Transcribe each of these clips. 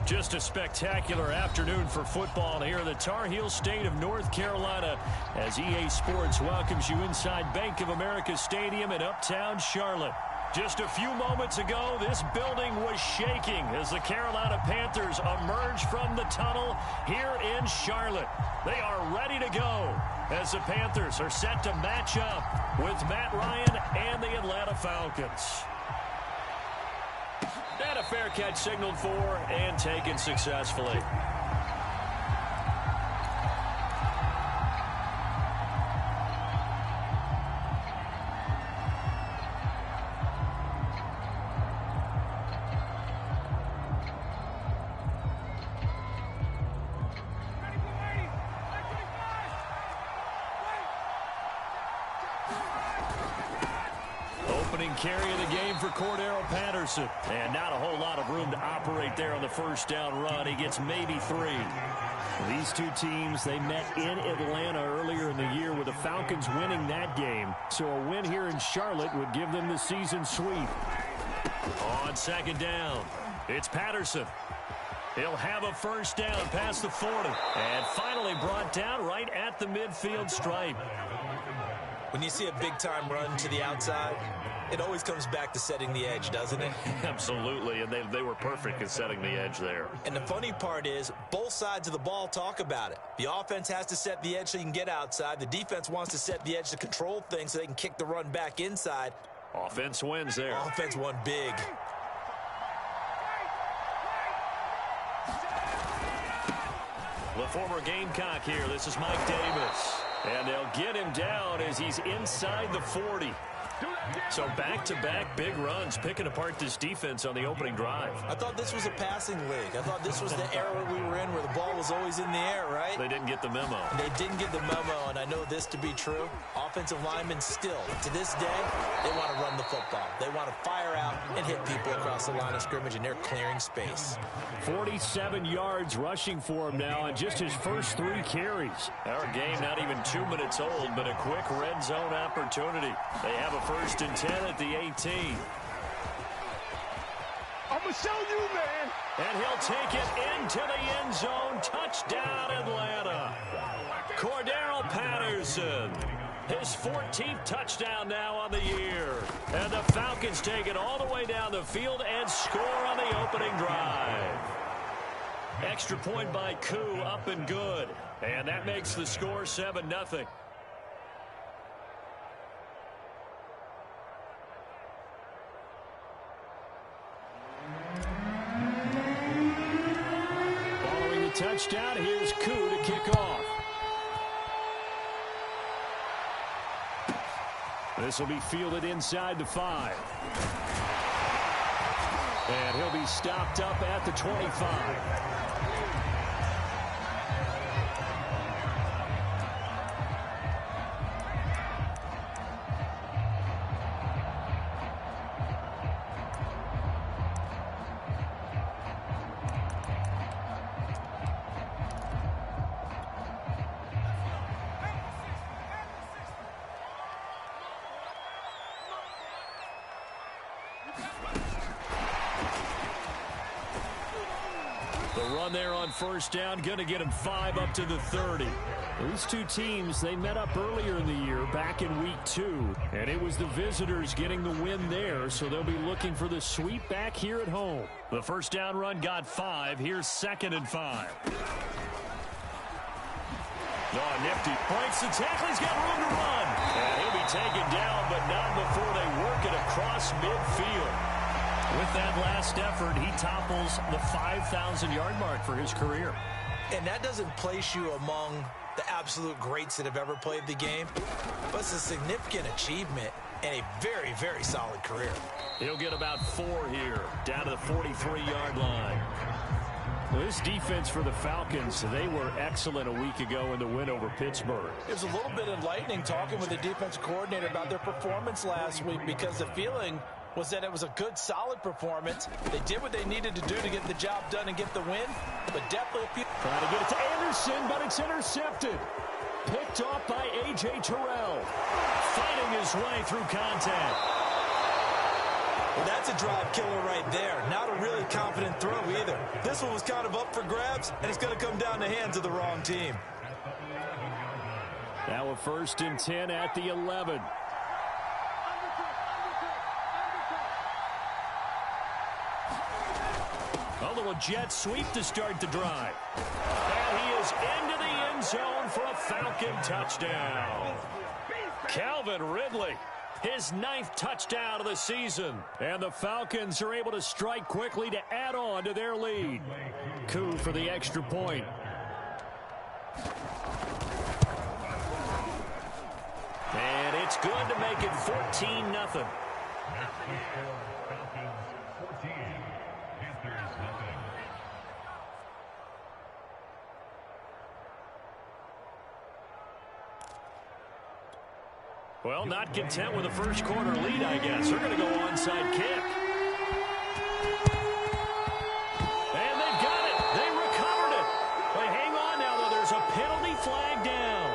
Just a spectacular afternoon for football here in the Tar Heel state of North Carolina as EA Sports welcomes you inside Bank of America Stadium in uptown Charlotte. Just a few moments ago, this building was shaking as the Carolina Panthers emerge from the tunnel here in Charlotte. They are ready to go as the Panthers are set to match up with Matt Ryan and the Atlanta Falcons. And a fair catch signaled for and taken successfully. Opening carry of the game for Cordero Patterson. And not a whole lot of room to operate there on the first down run. He gets maybe 3. These two teams, they met in Atlanta earlier in the year with the Falcons winning that game. So a win here in Charlotte would give them the season sweep. On second down, it's Patterson. He'll have a first down past the 40. And finally brought down right at the midfield stripe. When you see a big-time run to the outside, it always comes back to setting the edge, doesn't it? Absolutely, and they were perfect in setting the edge there. And the funny part is, both sides of the ball talk about it. The offense has to set the edge so you can get outside. The defense wants to set the edge to control things so they can kick the run back inside. Offense wins there. Offense won big. The former Gamecock here. This is Mike Davis. And they'll get him down as he's inside the 40. So back-to-back big runs, picking apart this defense on the opening drive. I thought this was a passing league. I thought this was the era we were in where the ball was always in the air, right? They didn't get the memo. They didn't get the memo, and I know this to be true. Offensive linemen still, to this day, they want to run the football. They want to fire out and hit people across the line of scrimmage, and they're clearing space. 47 yards rushing for him now on just his first 3 carries. Our game not even 2 minutes old, but a quick red zone opportunity. They have a first and 10 at the 18. I'm going to show you, man. And he'll take it into the end zone. Touchdown, Atlanta. Cordero Patterson. His 14th touchdown now on the year. And the Falcons take it all the way down the field and score on the opening drive. Extra point by Koo, up and good. And that makes the score 7-0. Following the touchdown, here's Koo to kick off. This will be fielded inside the 5. And he'll be stopped up at the 25. The run there on first down, going to get him 5 up to the 30. These two teams, they met up earlier in the year, back in week 2. And it was the visitors getting the win there, so they'll be looking for the sweep back here at home. The first down run got 5. Here's 2nd and 5. Oh, nifty. Breaks the tackle. He's got room to run. And he'll be taken down, but not before they work it across midfield. With that last effort, he topples the 5,000-yard mark for his career. And that doesn't place you among the absolute greats that have ever played the game, but it's a significant achievement and a very, very solid career. He'll get about 4 here, down to the 43-yard line. Well, this defense for the Falcons, they were excellent a week ago in the win over Pittsburgh. It was a little bit enlightening talking with the defensive coordinator about their performance last week, because the feeling was that it was a good, solid performance. They did what they needed to do to get the job done and get the win, but definitely a few... Trying to get it to Anderson, but it's intercepted. Picked off by A.J. Terrell. Fighting his way through contact. Well, that's a drive killer right there. Not a really confident throw either. This one was kind of up for grabs, and it's going to come down the hands of the wrong team. Now a 1st and 10 at the 11. A little jet sweep to start the drive. And he is into the end zone for a Falcon touchdown. Calvin Ridley, his 9th touchdown of the season. And the Falcons are able to strike quickly to add on to their lead. Coup for the extra point. And it's good to make it 14-0. Well, not content with a first quarter lead, I guess. They're going to go onside kick. And they've got it. They recovered it. But hang on now, though. There's a penalty flag down.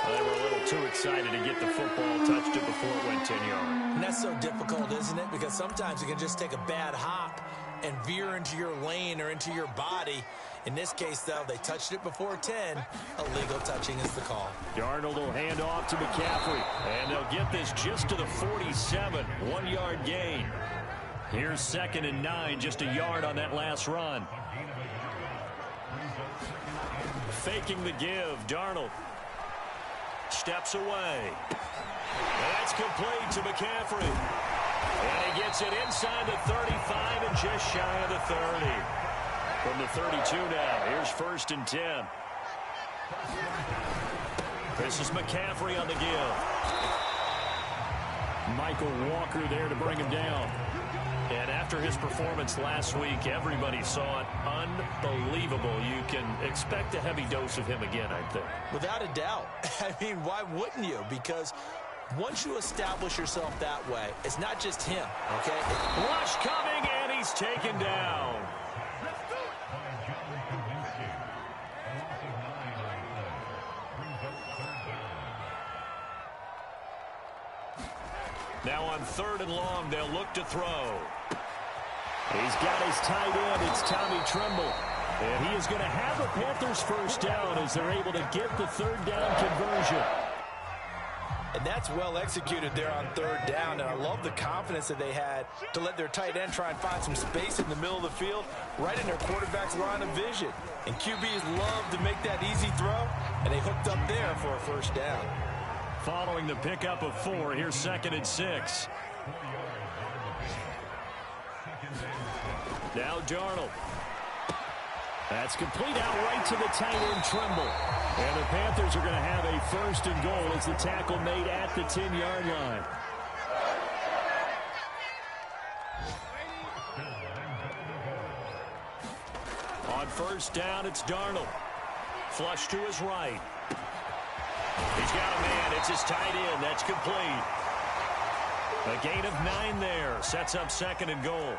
Well, they were a little too excited to get the football, touched it before it went 10 yards. And that's so difficult, isn't it? Because sometimes you can just take a bad hop and veer into your lane or into your body. In this case, though, they touched it before 10. Illegal touching is the call. Darnold will hand off to McCaffrey. And they'll get this just to the 47. 1-yard gain. Here's 2nd and 9. Just a yard on that last run. Faking the give. Darnold steps away. That's complete to McCaffrey. And he gets it inside the 35 and just shy of the 30. From the 32 now, here's 1st and 10. This is McCaffrey on the give. Michael Walker there to bring him down. And after his performance last week, everybody saw it. Unbelievable. You can expect a heavy dose of him again, I think. Without a doubt. I mean, why wouldn't you? Because once you establish yourself that way, it's not just him, okay? Rush coming, and he's taken down. Now on 3rd and long, they'll look to throw. He's got his tight end. It's Tommy Tremble. And he is going to have the Panthers first down as they're able to get the 3rd down conversion. And that's well executed there on 3rd down. And I love the confidence that they had to let their tight end try and find some space in the middle of the field, right in their quarterback's line of vision. And QBs love to make that easy throw, and they hooked up there for a first down. Following the pickup of 4, here's 2nd and 6. Now Darnold. That's complete out right to the tight end Tremble. And the Panthers are going to have a 1st and goal as the tackle made at the 10-yard line. On 1st down, it's Darnold. Flush to his right. He's got a man. It's his tight end. That's complete. A gain of 9 there. Sets up 2nd and goal.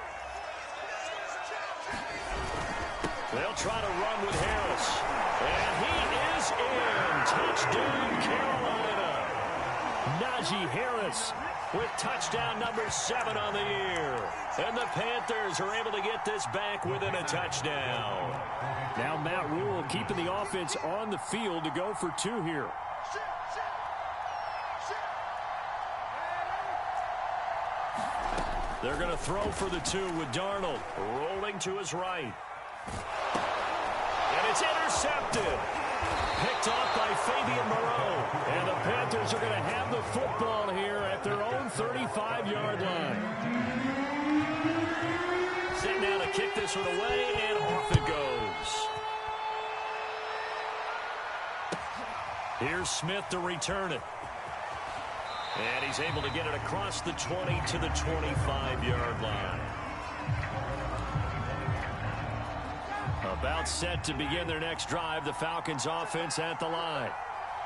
They'll try to run with Harris. And he is in. Touchdown, Carolina. Najee Harris with touchdown number 7 on the year. And the Panthers are able to get this back within a touchdown. Now Matt Rule keeping the offense on the field to go for 2 here. They're going to throw for the 2 with Darnold rolling to his right. And it's intercepted. Picked off by Fabian Moreau. And the Panthers are going to have the football here at their own 35-yard line. Set now to kick this one away, and off it goes. Here's Smith to return it. And he's able to get it across the 20 to the 25-yard line. About set to begin their next drive, the Falcons offense at the line.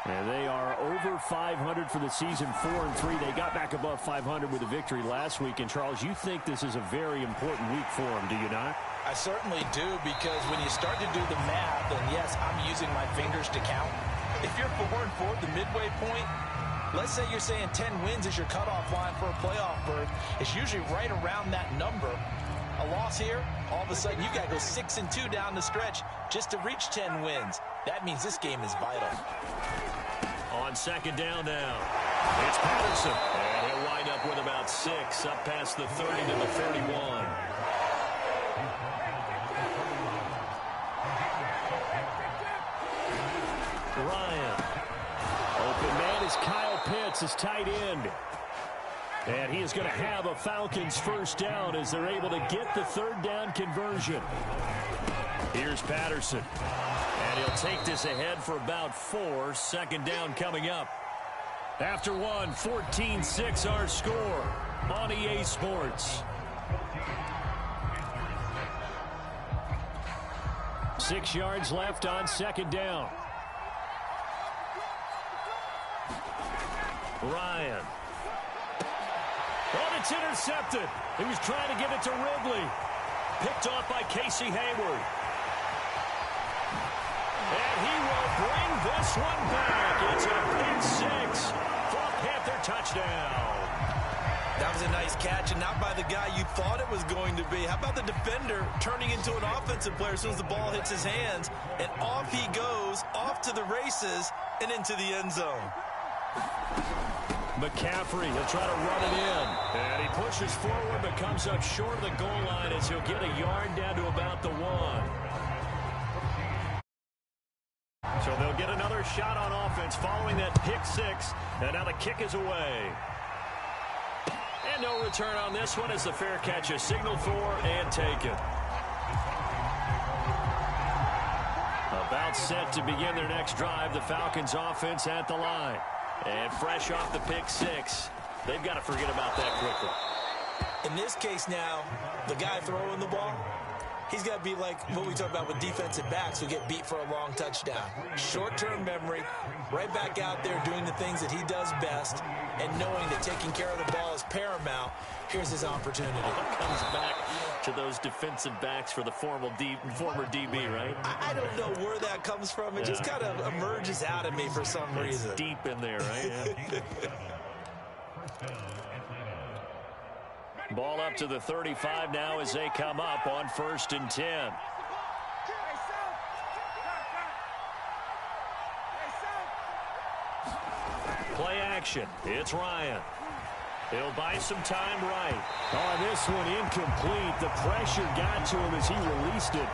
And they are over 500 for the season, 4-3. They got back above 500 with a victory last week. And, Charles, you think this is a very important week for them, do you not? I certainly do, because when you start to do the math, and yes, I'm using my fingers to count. If you're 4-4 at the midway point, Let's say you're saying 10 wins is your cutoff line for a playoff berth. It's usually right around that number. A loss here, all of a sudden you got to go 6-2 down the stretch just to reach 10 wins. That means this game is vital. On second down now, it's Patterson. And he'll wind up with about 6, up past the 30 to the 31. Ryan. Open man is Kyle Pitts, his tight end. And he is going to have a Falcons first down as they're able to get the third down conversion. Here's Patterson. And he'll take this ahead for about 4. Second down coming up. After one, 14-6 our score on EA Sports. 6 yards left on second down. Ryan. Oh, it's intercepted. He was trying to get it to Ridley. Picked off by Casey Hayward. And he will bring this one back. It's a big 6 for a Panther touchdown. That was a nice catch, and not by the guy you thought it was going to be. How about the defender turning into an offensive player as soon as the ball hits his hands, and off he goes, off to the races, and into the end zone. McCaffrey, he'll try to run it in. And he pushes forward, but comes up short of the goal line as he'll get a yard down to about the 1. So they'll get another shot on offense following that pick 6. And now the kick is away. And no return on this one as the fair catch is signaled for and taken. About set to begin their next drive. The Falcons offense at the line. And fresh off the pick 6, they've got to forget about that quickly. In this case now, the guy throwing the ball, he's got to be like what we talk about with defensive backs who get beat for a long touchdown. Short-term memory, right back out there doing the things that he does best, and knowing that taking care of the ball is paramount. Here's his opportunity. Comes back to those defensive backs for the former DB, right? I don't know where that comes from. It just kind of emerges out of me for some reason. It's deep in there, right? Yeah. Ball up to the 35 now as they come up on 1st and 10. Play action. It's Ryan. He'll buy some time right. On this one, incomplete. The pressure got to him as he released it.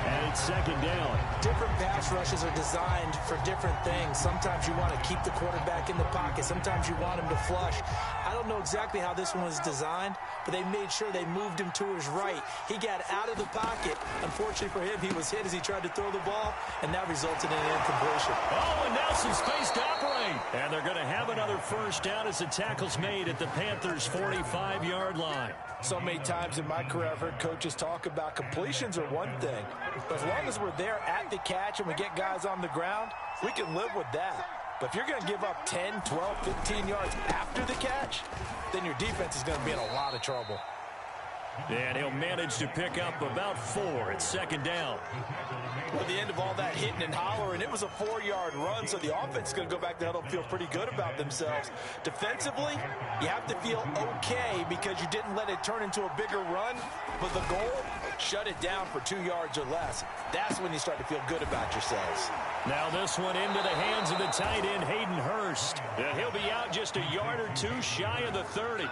And it's second down. Different pass rushes are designed for different things. Sometimes you want to keep the quarterback in the pocket. Sometimes you want him to flush. I don't know exactly how this one was designed, but they made sure they moved him to his right. He got out of the pocket. Unfortunately for him, he was hit as he tried to throw the ball, and that resulted in an incompletion. Oh, and now some space to operate. And they're going to have another first down as the tackle's made at the Panthers' 45-yard line. So many times in my career, I've heard coaches talk about completions are one thing. But as long as we're there at the catch and we get guys on the ground, we can live with that. But if you're going to give up 10, 12, 15 yards after the catch, then your defense is going to be in a lot of trouble. And he'll manage to pick up about 4 at second down. At the end of all that hitting and hollering, it was a 4-yard run, so the offense is going to go back to huddle and feel pretty good about themselves. Defensively, you have to feel okay because you didn't let it turn into a bigger run, but the goal, shut it down for 2 yards or less. That's when you start to feel good about yourselves. Now this one into the hands of the tight end, Hayden Hurst. He'll be out just a yard or 2 shy of the 30.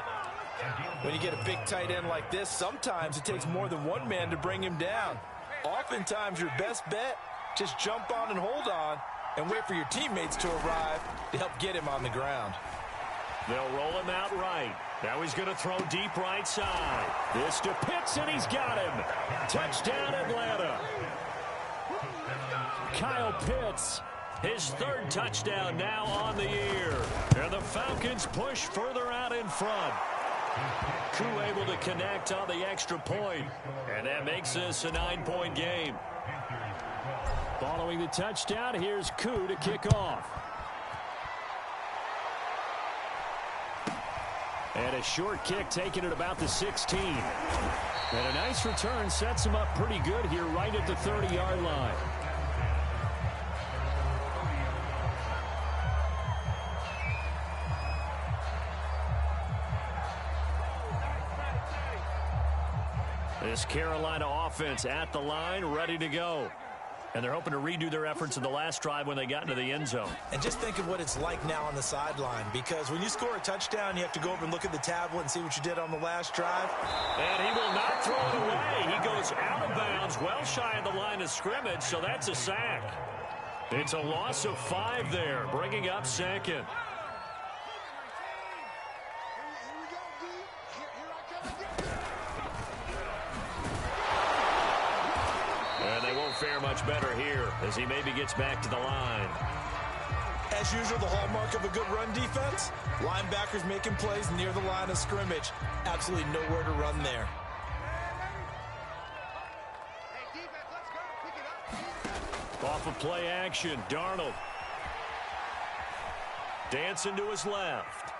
When you get a big tight end like this, sometimes it takes more than one man to bring him down. Oftentimes, your best bet, just jump on and hold on and wait for your teammates to arrive to help get him on the ground. They'll roll him out right. Now he's going to throw deep right side. This to Pitts, and he's got him. Touchdown, Atlanta. Kyle Pitts, his 3rd touchdown now on the year. And the Falcons push further out in front. Koo able to connect on the extra point, and that makes this a 9-point game. Following the touchdown, here's Koo to kick off. And a short kick taken at about the 16. And a nice return sets him up pretty good here right at the 30-yard line. This Carolina offense at the line, ready to go. And they're hoping to redo their efforts in the last drive when they got into the end zone. And just think of what it's like now on the sideline, because when you score a touchdown, you have to go over and look at the tablet and see what you did on the last drive. And he will not throw it away. He goes out of bounds, well shy of the line of scrimmage, so that's a sack. It's a loss of 5 there, bringing up second. And they won't fare much better here as he maybe gets back to the line. As usual, the hallmark of a good run defense, linebackers making plays near the line of scrimmage. Absolutely nowhere to run there. Off of play action, Darnold. Dancing to his left.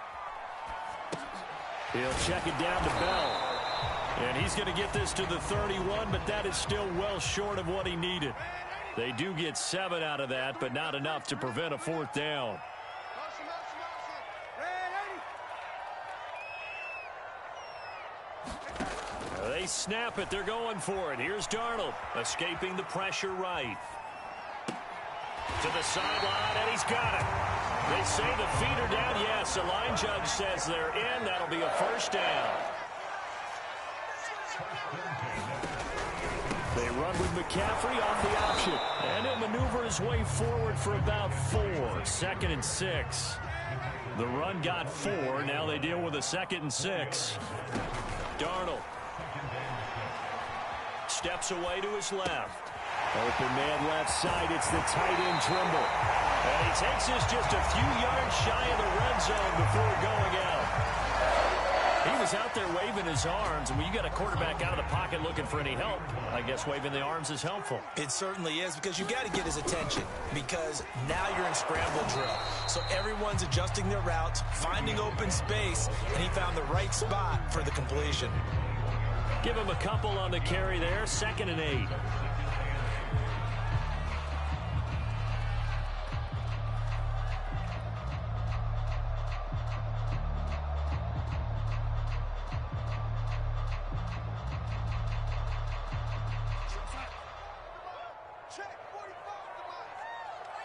He'll check it down to Bell. And he's going to get this to the 31, but that is still well short of what he needed. They do get 7 out of that, but not enough to prevent a 4th down. They snap it. They're going for it. Here's Darnold, escaping the pressure right. To the sideline, and he's got it. They say the feet are down. Yes, the line judge says they're in. That'll be a 1st down. They run with McCaffrey off the option. And he'll maneuver his way forward for about 4. 2nd and 6. The run got 4. Now they deal with a 2nd and 6. Darnold steps away to his left. Open man left side. It's the tight end Trimble. And he takes this just a few yards shy of the red zone before going out. He was out there waving his arms, and when you got a quarterback out of the pocket looking for any help, I guess waving the arms is helpful. It certainly is, because you got to get his attention, because now you're in scramble drill. So everyone's adjusting their routes, finding open space, and he found the right spot for the completion. Give him a couple on the carry there. 2nd and 8. Check 45.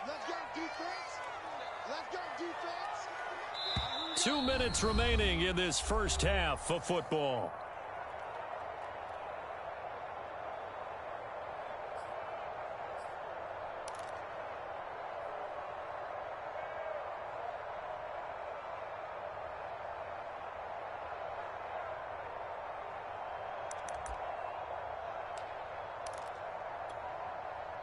Let's go defense. Let's go defense. 2 minutes remaining in this first half of football.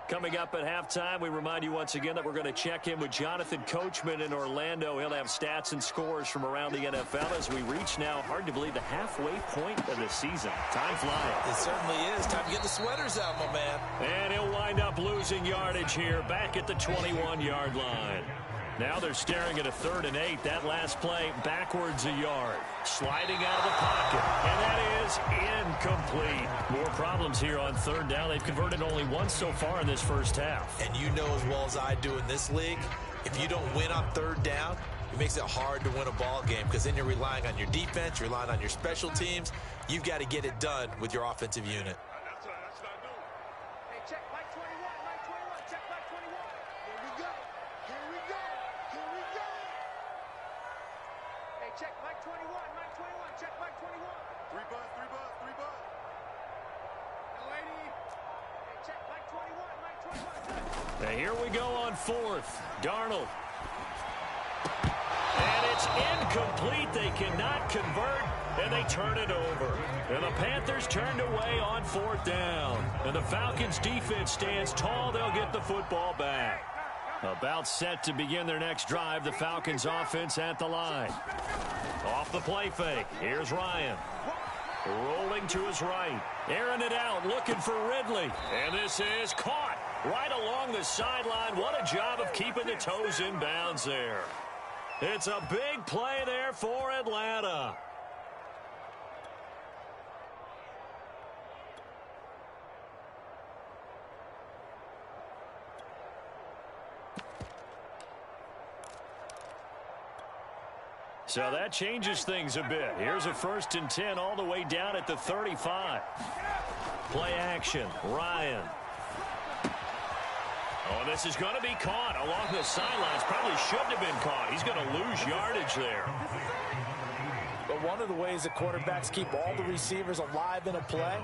Coming up at halftime, we remind you once again that we're going to check in with Jonathan Coachman in Orlando. He'll have stats and scores from around the NFL as we reach now, hard to believe, the halfway point of the season. Time flying. It certainly is. Time to get the sweaters out, my man. And he'll wind up losing yardage here, back at the 21-yard line. Now they're staring at a 3rd and 8. That last play, backwards a yard. Sliding out of the pocket. And that is incomplete. More problems here on 3rd down. They've converted only once so far in this first half. And you know as well as I do in this league, if you don't win on 3rd down, it makes it hard to win a ball game, because then you're relying on your defense, you're relying on your special teams. You've got to get it done with your offensive unit. Now here we go on 4th. Darnold. And it's incomplete. They cannot convert, and they turn it over. And the Panthers turned away on 4th down. And the Falcons' defense stands tall. They'll get the football back. About set to begin their next drive. The Falcons' offense at the line. Off the play fake. Here's Ryan. Rolling to his right. Airing it out. Looking for Ridley. And this is caught right along the sideline. What a job of keeping the toes in bounds there. It's a big play there for Atlanta. So that changes things a bit. Here's a 1st and 10 all the way down at the 35. Play action. Ryan. Oh, this is going to be caught along the sidelines. Probably shouldn't have been caught. He's going to lose yardage there. But one of the ways that quarterbacks keep all the receivers alive in a play,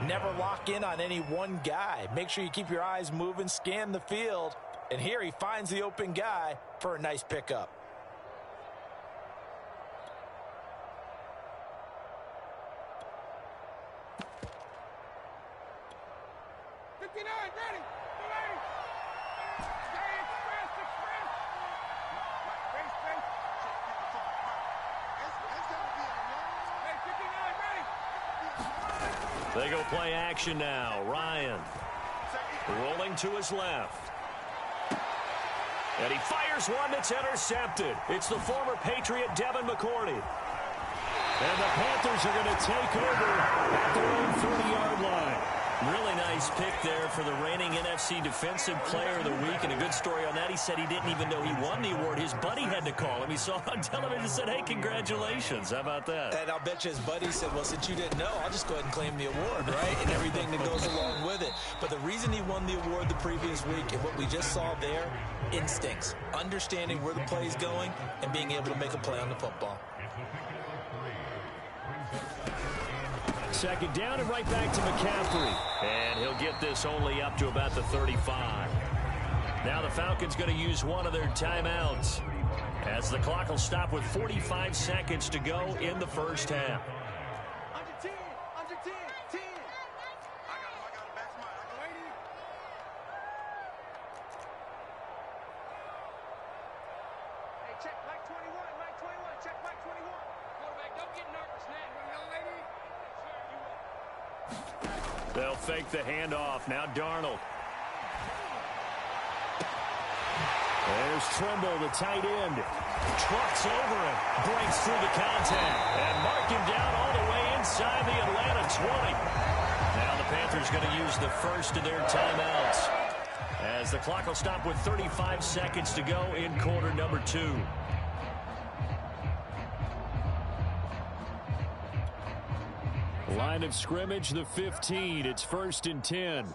never lock in on any one guy. Make sure you keep your eyes moving, scan the field. And here he finds the open guy for a nice pickup. They go play action now. Ryan rolling to his left. And he fires one that's intercepted. It's the former Patriot Devin McCourty. And the Panthers are going to take over at their own 30-yard line. Really nice pick there for the reigning NFC Defensive Player of the Week. And a good story on that. He said he didn't even know he won the award. His buddy had to call him. He saw on television and said, hey, congratulations. How about that? And I'll bet you his buddy said, well, since you didn't know, I'll just go ahead and claim the award, right? And everything that goes along with it. But the reason he won the award the previous week and what we just saw there, instincts, understanding where the play is going and being able to make a play on the football. Second down and right back to McCaffrey. And he'll get this only up to about the 35. Now the Falcons going to use one of their timeouts as the clock will stop with 45 seconds to go in the first half. Under 10, 10. I got him, back smart. I got him. Hey, check Mike 21, check Mike 21. Quarterback, don't get nervous now. Young lady. They'll fake the handoff. Now Darnold. There's Trimble, the tight end. Trucks over him. Breaks through the contact. And mark him down all the way inside the Atlanta 20. Now the Panthers going to use the first of their timeouts as the clock will stop with 35 seconds to go in quarter number 2. Line of scrimmage, the 15. It's 1st and 10.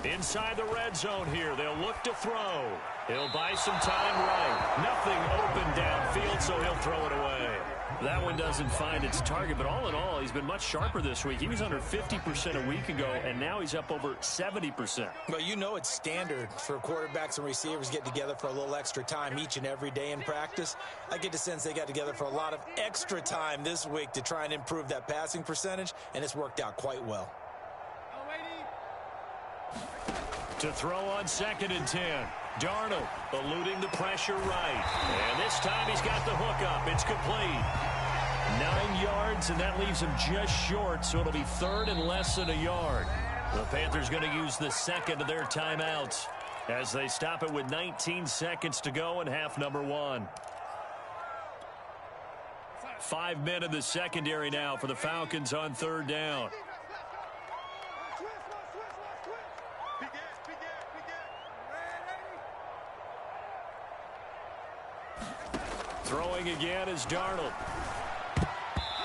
Inside the red zone here. They'll look to throw. He'll buy some time right. Nothing open downfield, so he'll throw it away. That one doesn't find its target, but all in all, he's been much sharper this week. He was under 50% a week ago, and now he's up over 70%. Well, you know it's standard for quarterbacks and receivers get together for a little extra time each and every day in practice. I get the sense they got together for a lot of extra time this week to try and improve that passing percentage, and it's worked out quite well. To throw on 2nd and 10. Darnold eluding the pressure right. And this time he's got the hook up. It's complete. 9 yards, and that leaves him just short, so it'll be 3rd and less than a yard. The Panthers going to use the second of their timeouts as they stop it with 19 seconds to go in half number 1. 5 men in the secondary now for the Falcons on 3rd down. Throwing again is Darnold.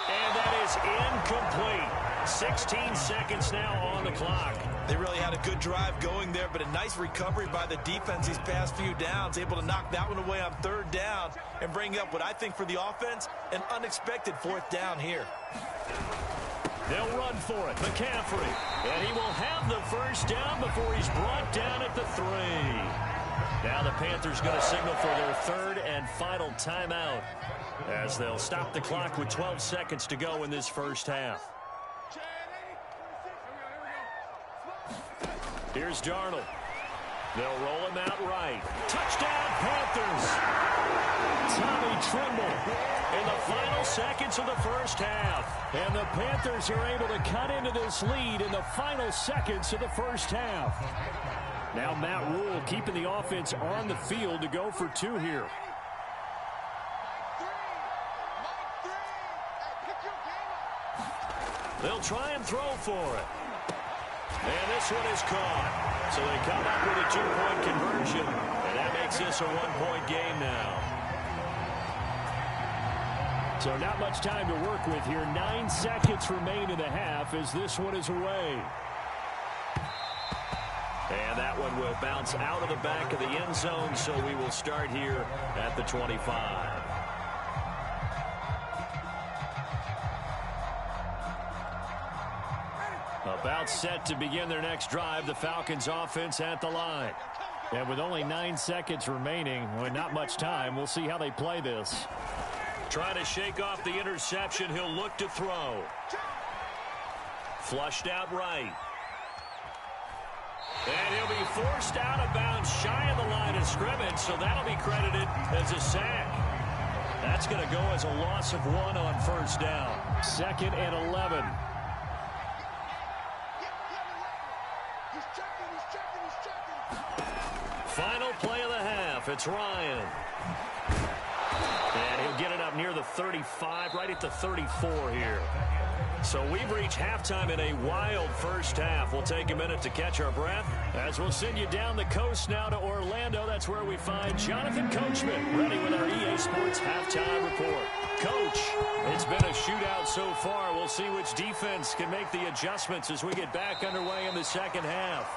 And that is incomplete. 16 seconds now on the clock. They really had a good drive going there, but a nice recovery by the defense these past few downs, able to knock that one away on 3rd down and bring up what I think for the offense, an unexpected 4th down here. They'll run for it. McCaffrey. And he will have the first down before he's brought down at the 3. Now the Panthers going to signal for their 3rd and final timeout as they'll stop the clock with 12 seconds to go in this first half. Here's Darnold. They'll roll him out right. Touchdown, Panthers. Tommy Trimble in the final seconds of the first half. And the Panthers are able to cut into this lead in the final seconds of the first half. Now Matt Rule keeping the offense on the field to go for 2 here. They'll try and throw for it. And this one is caught. So they come up with a 2-point conversion. And that makes this a 1-point game now. So not much time to work with here. 9 seconds remain in the half as this one is away. And that one will bounce out of the back of the end zone, so we will start here at the 25. About set to begin their next drive, the Falcons offense at the line. And with only 9 seconds remaining, with not much time, we'll see how they play this. Trying to shake off the interception, he'll look to throw. Flushed out right. And he'll be forced out of bounds shy of the line of scrimmage, so that'll be credited as a sack. That's going to go as a loss of 1 on first down. 2nd and 11. Final play of the half. It's Ryan. And he'll get it up near the 35, right at the 34 here. So we've reached halftime in a wild first half. We'll take a minute to catch our breath as we'll send you down the coast now to Orlando. That's where we find Jonathan Coachman ready with our EA Sports halftime report. Coach, it's been a shootout so far. We'll see which defense can make the adjustments as we get back underway in the second half.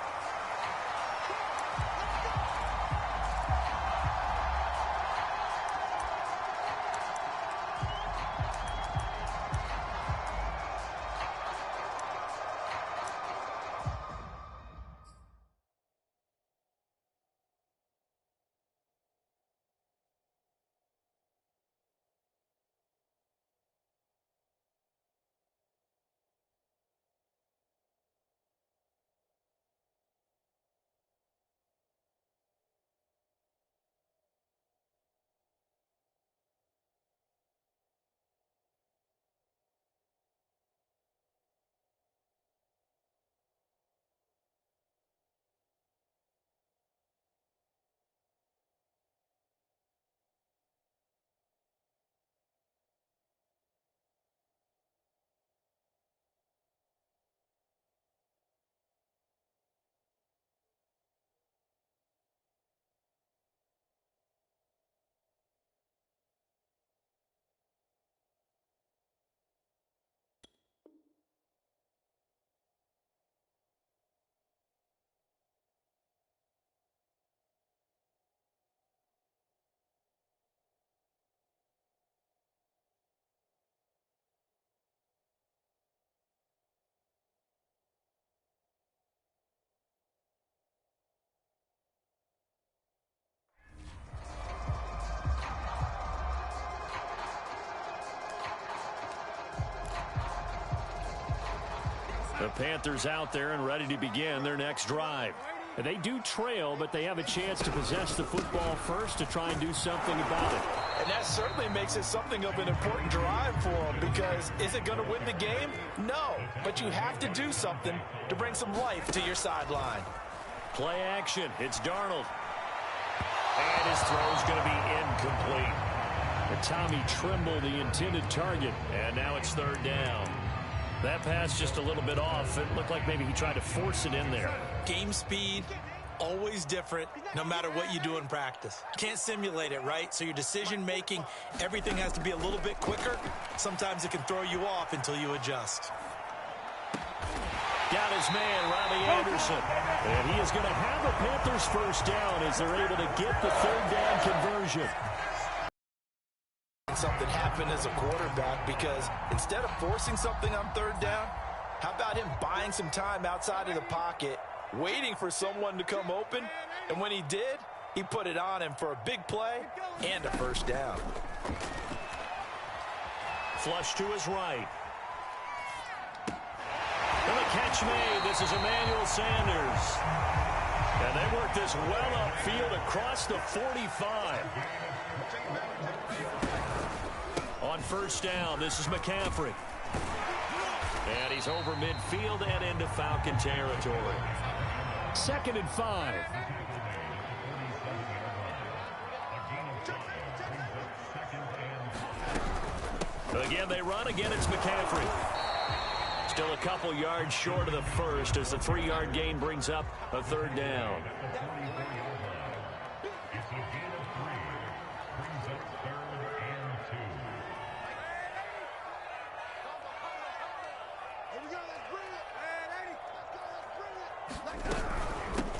The Panthers out there and ready to begin their next drive. They do trail, but they have a chance to possess the football first to try and do something about it. And that certainly makes it something of an important drive for them, because is it going to win the game? No, but you have to do something to bring some life to your sideline. Play action. It's Darnold. And his throw's going to be incomplete. And Tommy Tremble, the intended target. And now it's 3rd down. That pass just a little bit off. It looked like maybe he tried to force it in there. Game speed, always different, no matter what you do in practice. Can't simulate it, right? So your decision-making, everything has to be a little bit quicker. Sometimes it can throw you off until you adjust. Got his man, Robbie Anderson. And he is going to have a Panthers first down as they're able to get the 3rd down conversion. Something happened as a quarterback, because instead of forcing something on 3rd down, how about him buying some time outside of the pocket, waiting for someone to come open, and when he did, he put it on him for a big play and a first down. Flush to his right. And the catch made. This is Emmanuel Sanders. And they work this well upfield across the 45. On first down, this is McCaffrey. And he's over midfield and into Falcon territory. 2nd and 5. Again, they run. Again, it's McCaffrey. Still a couple yards short of the first as the 3-yard gain brings up a 3rd down.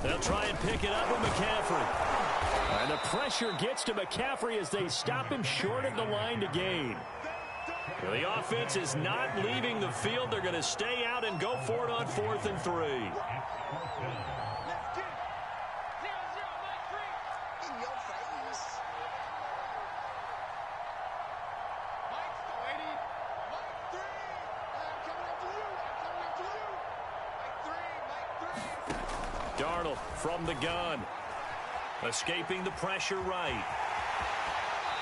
They'll try and pick it up with McCaffrey. And the pressure gets to McCaffrey as they stop him short of the line to gain. Well, the offense is not leaving the field. They're going to stay out and go for it on 4th and 3. Darnold from the gun. Escaping the pressure right.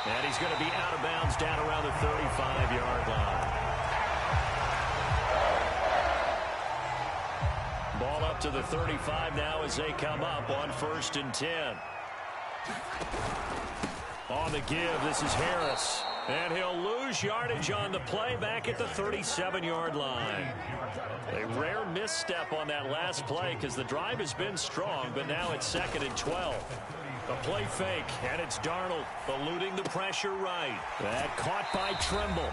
And he's going to be out of bounds down around the 35-yard line. Ball up to the 35 now as they come up on 1st and 10. On the give, this is Harris. And he'll lose yardage on the play back at the 37-yard line. A rare misstep on that last play because the drive has been strong, but now it's 2nd and 12. A play fake, and it's Darnold eluding the pressure right. That caught by Trimble.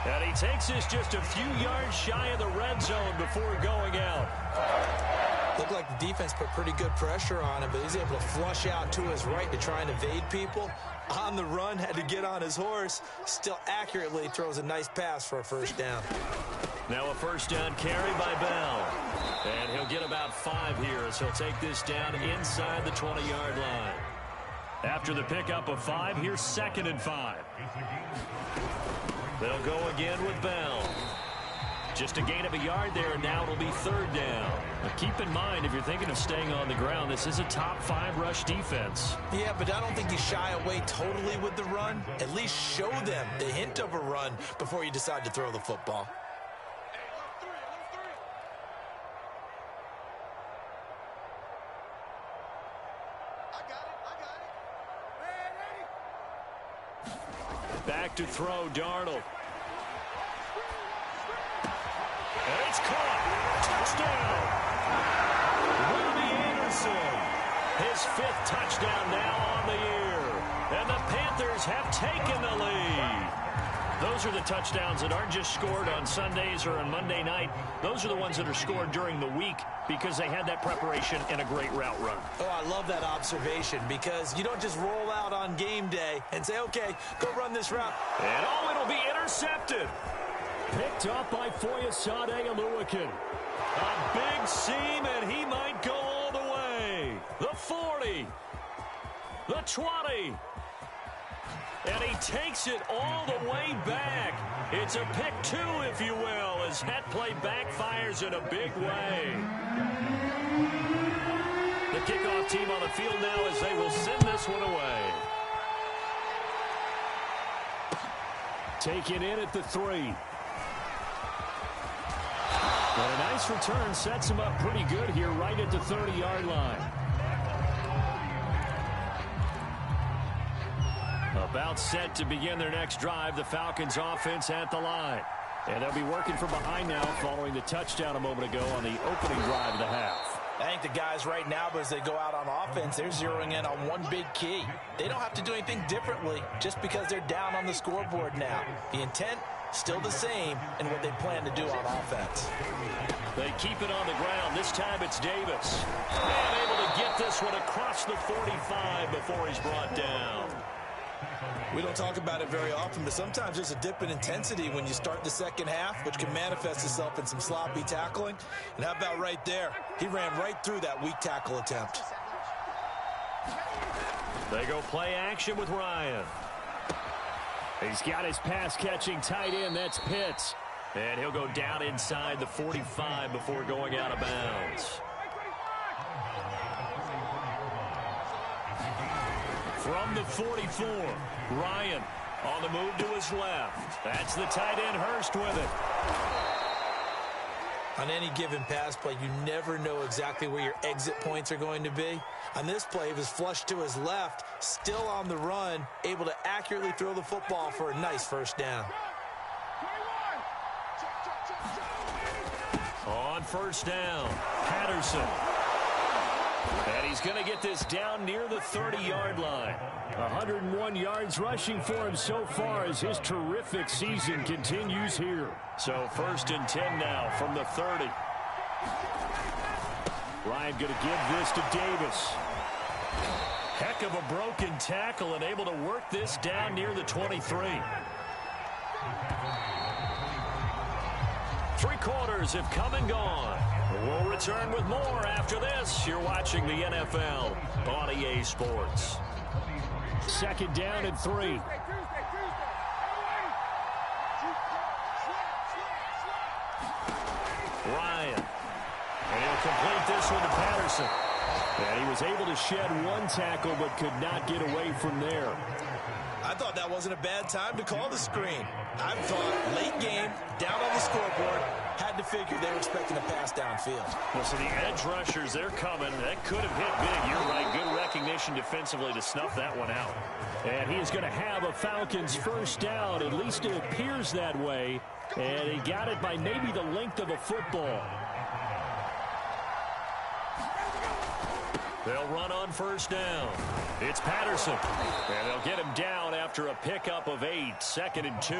And he takes this just a few yards shy of the red zone before going out. Looked like the defense put pretty good pressure on him, but he's able to flush out to his right to try and evade people. On the run, had to get on his horse. Still accurately throws a nice pass for a 1st down. Now a 1st down carry by Bell. And he'll get about 5 here as he'll take this down inside the 20-yard line. After the pickup of 5, here's 2nd and 5. They'll go again with Bell. Just a gain of a yard there, and now it'll be 3rd down. But keep in mind, if you're thinking of staying on the ground, this is a top 5 rush defense. Yeah, but I don't think you shy away totally with the run. At least show them the hint of a run before you decide to throw the football. Back to throw, Darnold. And it's caught. Touchdown. Robbie Anderson. His 5th touchdown now on the year. And the Panthers have taken the lead. Those are the touchdowns that aren't just scored on Sundays or on Monday night. Those are the ones that are scored during the week because they had that preparation and a great route run. Oh, I love that observation because you don't just roll out on game day and say, okay, go run this route. And oh, it'll be intercepted. Picked up by Foyesade Oluwakin. A big seam, and he might go all the way. The 40. The 20. And he takes it all the way back. It's a pick 2, if you will, as that play backfires in a big way. The kickoff team on the field now as they will send this one away. Taken in at the 3. But a nice return sets him up pretty good here right at the 30-yard line. About set to begin their next drive, the Falcons offense at the line. And they'll be working from behind now following the touchdown a moment ago on the opening drive of the half. I think the guys right now, as they go out on offense, they're zeroing in on one big key. They don't have to do anything differently just because they're down on the scoreboard now. The intent, still the same in what they plan to do on offense. They keep it on the ground. This time it's Davis. And able to get this one across the 45 before he's brought down. We don't talk about it very often, but sometimes there's a dip in intensity when you start the second half, which can manifest itself in some sloppy tackling. And how about right there? He ran right through that weak tackle attempt. They go play action with Ryan. He's got his pass-catching tight end. That's Pitts. And he'll go down inside the 45 before going out of bounds. From the 44, Ryan on the move to his left. That's the tight end Hurst with it. On any given pass play, you never know exactly where your exit points are going to be. On this play, he was flushed to his left, still on the run, able to accurately throw the football for a nice first down. On first down, Patterson. And he's going to get this down near the 30-yard line. 101 yards rushing for him so far as his terrific season continues here. So 1st and 10 now from the 30. Ryan going to give this to Davis. Heck of a broken tackle and able to work this down near the 23. 3 quarters have come and gone. We'll return with more after this. You're watching the NFL on EA Sports. 2nd down and 3. Ryan. And he'll complete this one to Patterson. And he was able to shed 1 tackle but could not get away from there. I thought that wasn't a bad time to call the screen. I thought late game, down on the scoreboard, had to figure they were expecting a pass downfield. Well, so the edge rushers, they're coming. That could have hit big. You're right. Good recognition defensively to snuff that one out. And he is going to have a Falcons first down. At least it appears that way. And he got it by maybe the length of a football. They'll run on first down. It's Patterson. And they'll get him down after a pickup of 8. 2nd and 2.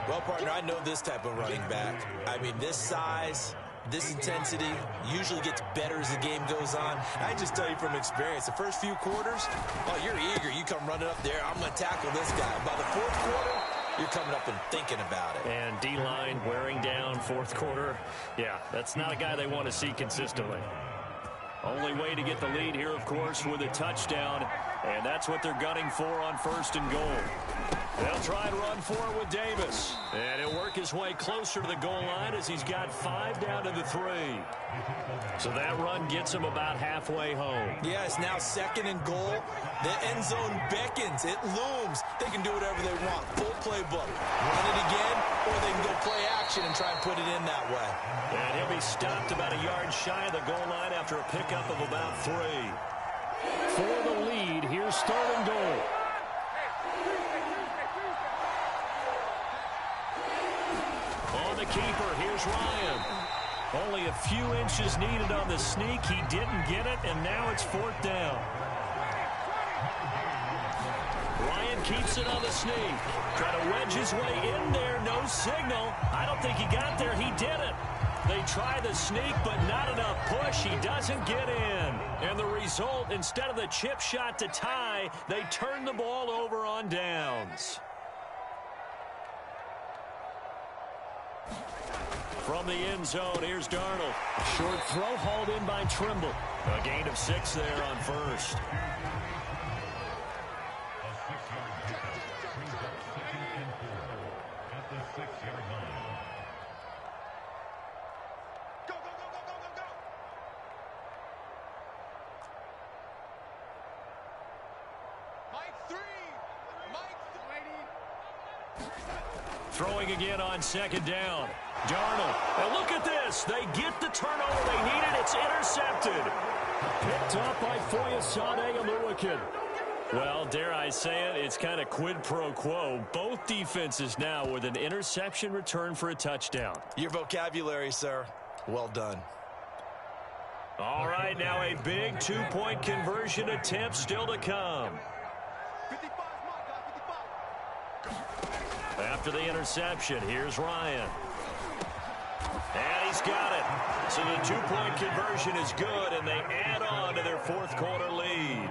Well, partner, I know this type of running back. I mean, this size, this intensity usually gets better as the game goes on. I just tell you from experience, the first few quarters, oh, you're eager. You come running up there. I'm going to tackle this guy. By the 4th quarter, you're coming up and thinking about it. And D-line wearing down 4th quarter. Yeah, that's not a guy they want to see consistently. Only way to get the lead here, of course, with a touchdown. And that's what they're gunning for on 1st and goal. They'll try and run for it with Davis. And he'll work his way closer to the goal line as he's got 5 down to the 3. So that run gets him about halfway home. Yeah, it's now 2nd and goal. The end zone beckons. It looms. They can do whatever they want. Full playbook. Run it again, or they can go play action and try and put it in that way. And he'll be stopped about a yard shy of the goal line after a pickup of about 3. For the lead, here's 3rd and goal. On the keeper, here's Ryan. Only a few inches needed on the sneak. He didn't get it, and now it's 4th down. Ryan keeps it on the sneak. Trying to wedge his way in there. No signal. I don't think he got there. He did it. They try the sneak, but not enough push. He doesn't get in. And the result, instead of the chip shot to tie, they turn the ball over on downs. From the end zone, here's Darnold. Short throw hauled in by Trimble. A gain of 6 there on 1st. Throwing again on 2nd down. Darnold. And look at this. They get the turnover they needed. It's intercepted. Picked up by Foyesade Oluwakin. Well, dare I say it, it's kind of quid pro quo. Both defenses now with an interception return for a touchdown. Your vocabulary, sir. Well done. All right, now a big 2-point conversion attempt still to come. After the interception, here's Ryan. And he's got it. So the 2-point conversion is good, and they add on to their 4th quarter lead.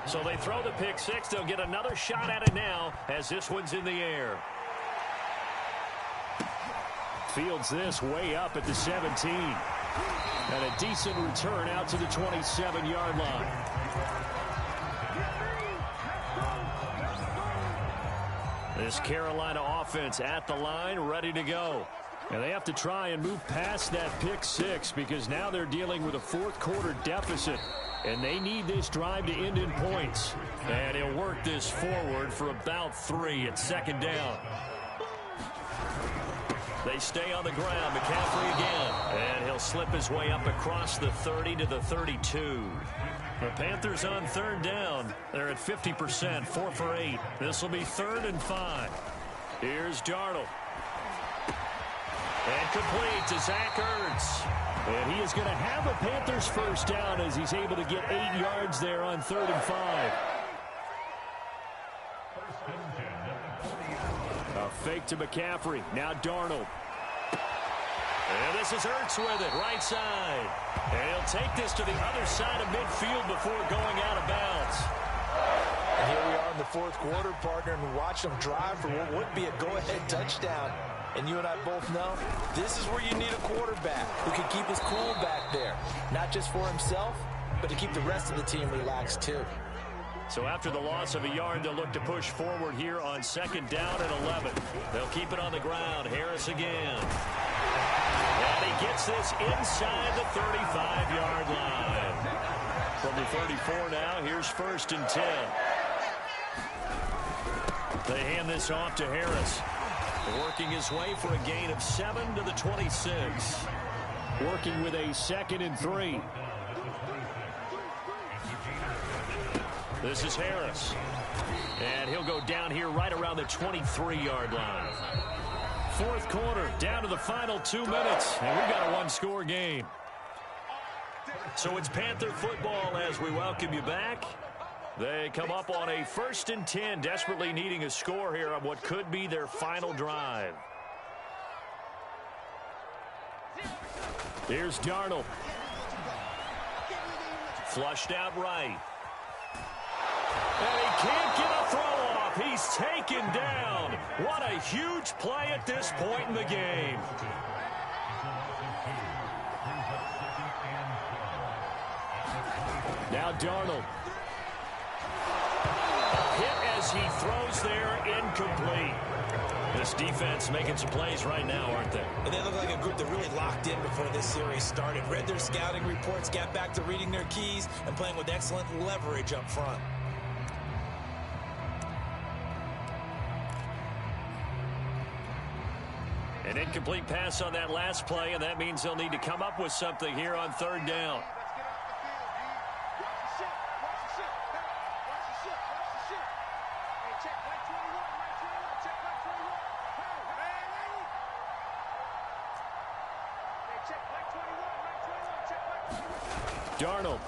So they throw the pick 6. They'll get another shot at it now as this one's in the air. Fields this way up at the 17. And a decent return out to the 27-yard line. This Carolina offense at the line, ready to go. And they have to try and move past that pick 6 because now they're dealing with a 4th quarter deficit. And they need this drive to end in points. And he'll work this forward for about 3 at 2nd down. They stay on the ground. McCaffrey again. And he'll slip his way up across the 30 to the 32. The Panthers on 3rd down. They're at 50%, 4 for 8. This will be 3rd and 5. Here's Darnold. And complete to Zach Ertz. And he is going to have a Panthers first down as he's able to get 8 yards there on 3rd and 5. A fake to McCaffrey. Now Darnold. And this is Ertz with it, right side. And he'll take this to the other side of midfield before going out of bounds. And here we are in the fourth quarter, partner, and watch them drive for what would be a go-ahead touchdown. And you and I both know this is where you need a quarterback who can keep his cool back there, not just for himself, but to keep the rest of the team relaxed too. So after the loss of a yard, they'll look to push forward here on 2nd down and 11. They'll keep it on the ground. Harris again. And he gets this inside the 35-yard line. From the 34 now, here's 1st and 10. They hand this off to Harris. Working his way for a gain of 7 to the 26. Working with a 2nd and 3. This is Harris. And he'll go down here right around the 23-yard line. Fourth quarter, down to the final 2 minutes. And we've got a one-score game. So it's Panther football as we welcome you back. They come up on a 1st and 10, desperately needing a score here on what could be their final drive. Here's Darnold. Flushed out right. And he can't get a throw off. He's taken down. What a huge play at this point in the game. Now Darnold. Hit as he throws there, incomplete. This defense making some plays right now, aren't they? And they look like a group that really locked in before this series started. Read their scouting reports, got back to reading their keys, and playing with excellent leverage up front. An incomplete pass on that last play, and that means they'll need to come up with something here on 3rd down. Darnold.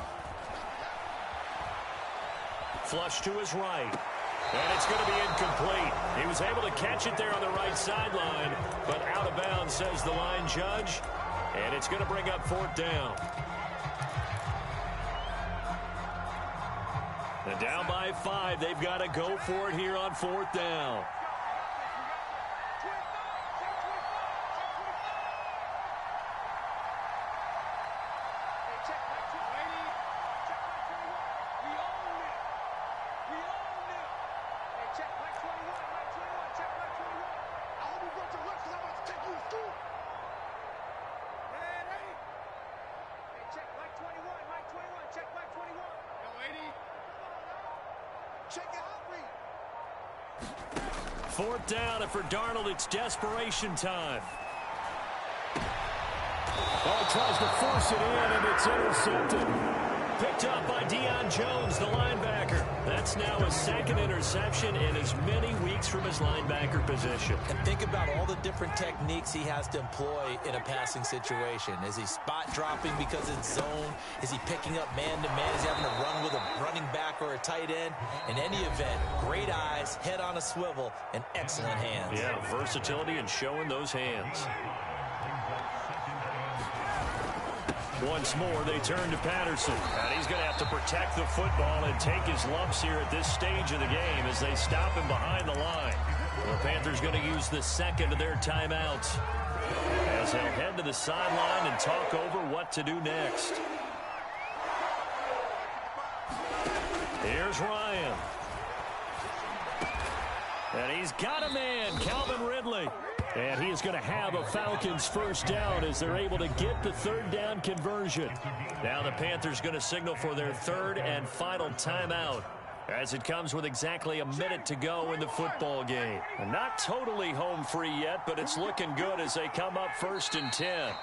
Flush to his right. And it's going to be incomplete. He was able to catch it there on the right sideline, but out of bounds, says the line judge. And it's going to bring up 4th down. And down by 5. They've got to go for it here on 4th down. Fourth down, and for Darnold, it's desperation time. Oh, tries to force it in, and it's intercepted. Picked up by Deion Jones, the linebacker. That's now his 2nd interception in as many weeks from his linebacker position. And think about all the different techniques he has to employ in a passing situation. Is he spot dropping because it's zone? Is he picking up man-to-man? Is he having to run with a running back or a tight end? In any event, great eyes, head on a swivel, and excellent hands. Yeah, versatility and showing those hands. Once more, they turn to Patterson. And he's going to have to protect the football and take his lumps here at this stage of the game as they stop him behind the line. The Panthers going to use the 2nd of their timeouts as they'll head to the sideline and talk over what to do next. Here's Ryan. And he's got a man, Calvin Ridley. And he is going to have a Falcons 1st down as they're able to get the 3rd down conversion. Now the Panthers going to signal for their 3rd and final timeout as it comes with exactly a minute to go in the football game. And not totally home free yet, but it's looking good as they come up 1st and 10.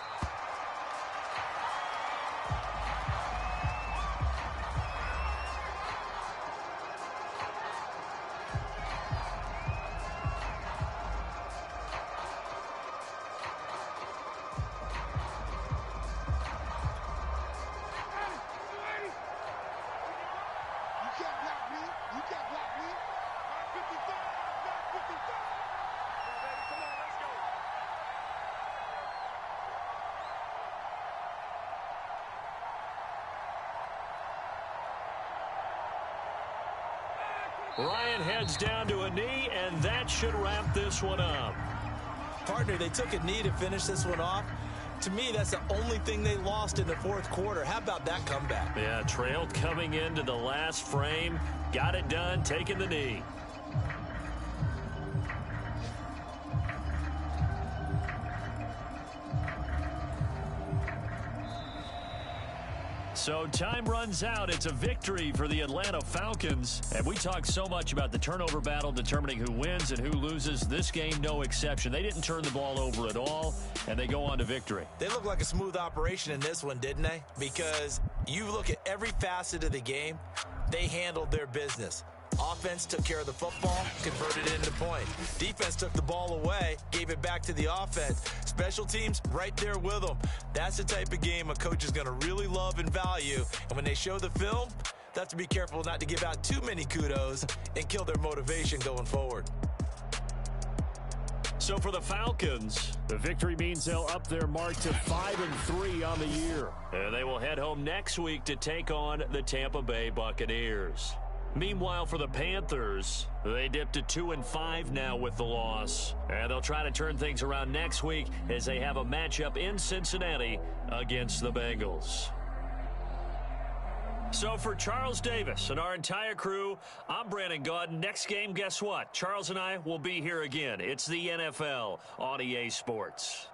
Ryan heads down to a knee, and that should wrap this one up. Partner, they took a knee to finish this one off. To me, that's the only thing they lost in the fourth quarter. How about that comeback? Yeah, trailed coming into the last frame. Got it done, taking the knee. So time runs out. It's a victory for the Atlanta Falcons. And we talk so much about the turnover battle determining who wins and who loses. This game, no exception. They didn't turn the ball over at all, and they go on to victory. They look like a smooth operation in this one, didn't they? Because you look at every facet of the game, they handled their business. Offense took care of the football, converted it into points. Defense took the ball away, gave it back to the offense. Special teams right there with them. That's the type of game a coach is going to really love and value. And when they show the film, they have to be careful not to give out too many kudos and kill their motivation going forward. So for the Falcons, the victory means they'll up their mark to 5-3 on the year. And they will head home next week to take on the Tampa Bay Buccaneers. Meanwhile, for the Panthers, they dipped to 2-5 now with the loss. And they'll try to turn things around next week as they have a matchup in Cincinnati against the Bengals. So for Charles Davis and our entire crew, I'm Brandon Gaudin. Next game, guess what? Charles and I will be here again. It's the NFL on EA Sports.